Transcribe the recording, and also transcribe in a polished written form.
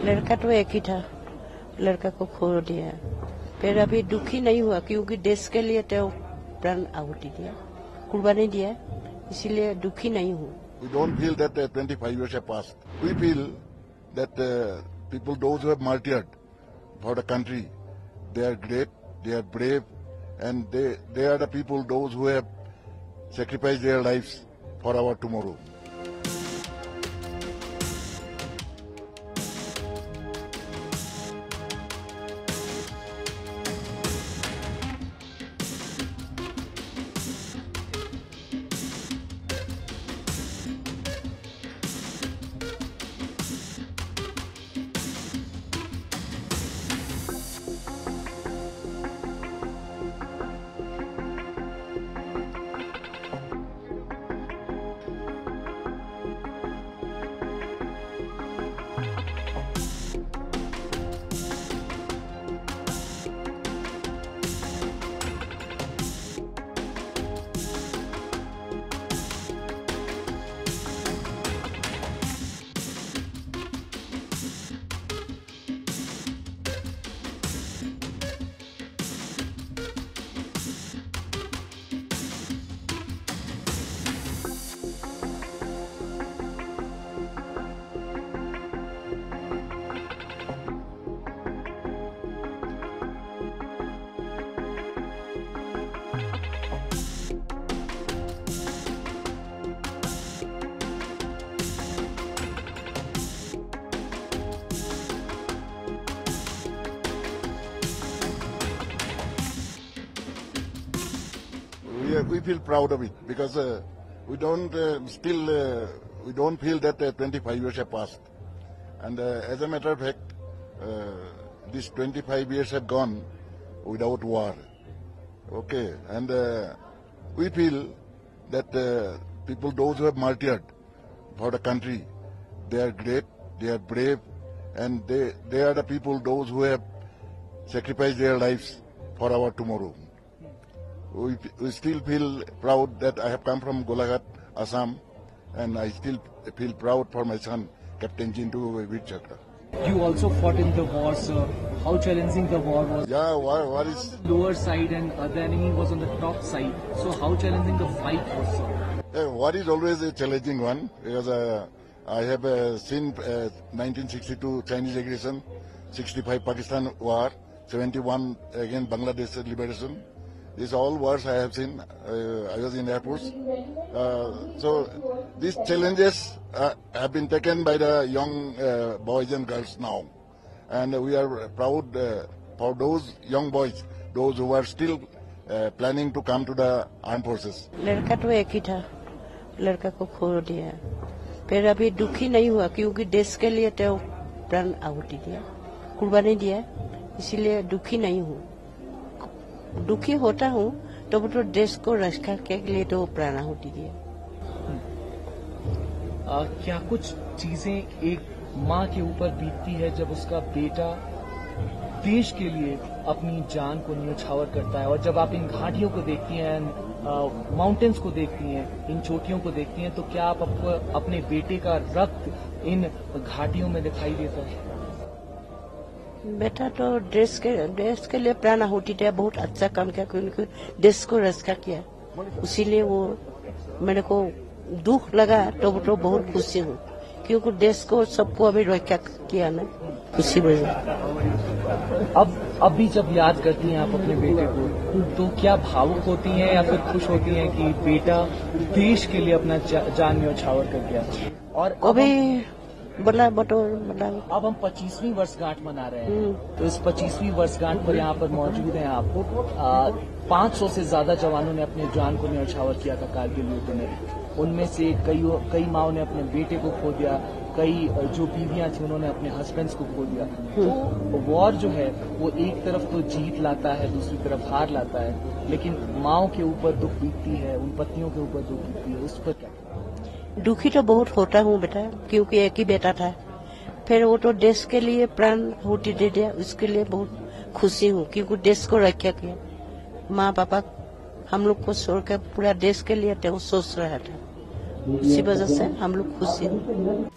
लड़का तो एक ही था, लड़का को खो दिया। फिर अभी दुखी नहीं हुआ क्योंकि देश के लिए तो प्राण आहुति दिया, कुर्बानी दिया, इसीलिए दुखी नहीं हूँ। We don't feel that 25 years have passed. We feel that people, those who have martyred for the country, they are great, they are brave, and they are the people, those who have sacrificed their lives for our tomorrow. We feel proud of it because we don't we don't feel that 25 years have passed, and as a matter of fact, these 25 years have gone without war. Okay, and we feel that people, those who have martyred for the country, they are great, they are brave, and they are the people, those who have sacrificed their lives for our tomorrow. We still feel proud that I have come from Golaghat, Assam, and I still feel proud for my son, Captain Jintu Virchakra. You also fought in the war, sir. How challenging the war was? Yeah, war is... Lower side and the enemy was on the top side. So how challenging the fight was, sir? War is always a challenging one because I have seen 1962 Chinese aggression, 65 Pakistan war, 71 again Bangladesh liberation. These all wars I have seen. I was in Air Force. So these challenges have been taken by the young boys and girls now. And we are proud for those young boys, those who are still planning to come to the armed forces. लड़का तो एक ही था, लड़का को खो दिया। फिर अभी दुखी नहीं हुआ क्योंकि देश के लिए तो प्राण आहुति दिया, कुर्बानी दिया, इसीलिए दुखी नहीं हूँ। दुखी होता हूँ तो वो तो देश को रक्षा के लिए तो प्राण आहुति दिया। क्या कुछ चीजें एक माँ के ऊपर बीतती है जब उसका बेटा देश के लिए अपनी जान को न्यौछावर करता है, और जब आप इन घाटियों को देखती हैं, माउंटेन्स को देखती हैं, इन चोटियों को देखती हैं, तो क्या आप अपने बेटे का रक्त इन घाटियों में दिखाई देता है? बेटा तो देश के लिए प्राण आहुति दिया, बहुत अच्छा काम किया, क्योंकि देश को रक्षा किया, इसीलिए वो मेरे को दुख लगा तो बहुत खुशी हूँ क्योंकि देश को सबको अभी रक्षा किया ना, उसी वजह। अब भी जब याद करती हैं आप अपने बेटे को तो क्या भावुक होती हैं या फिर खुश होती हैं कि बेटा देश के लिए अपना जान न्यौछावर कर गया? और अभी बोला अब हम 25वीं वर्षगांठ मना रहे हैं, तो इस 25वीं वर्षगांठ पर यहाँ पर मौजूद हैं आप। 500 से ज्यादा जवानों ने अपने जान को न्यौछावर किया था कारगिल युद्ध में। उनमें से कई माओं ने अपने बेटे को खो दिया, कई जो बीवियां थी उन्होंने अपने हस्बैंड्स को खो दिया। तो वॉर जो है वो एक तरफ तो जीत लाता है, दूसरी तरफ हार लाता है, लेकिन माओं के ऊपर दुख बीतती है, उन पत्नियों के ऊपर दुख बीतती है, उस पर क्या? दुखी तो बहुत होता हूँ बेटा, क्योंकि एक ही बेटा था, फिर वो तो देश के लिए प्राण आहुति दे दिया, उसके लिए बहुत खुशी हूँ क्योंकि देश को रक्षा किया। माँ पापा हम लोग को छोड़कर पूरा देश के लिए तो सोच रहा था, इसी वजह से हम लोग खुशी हैं।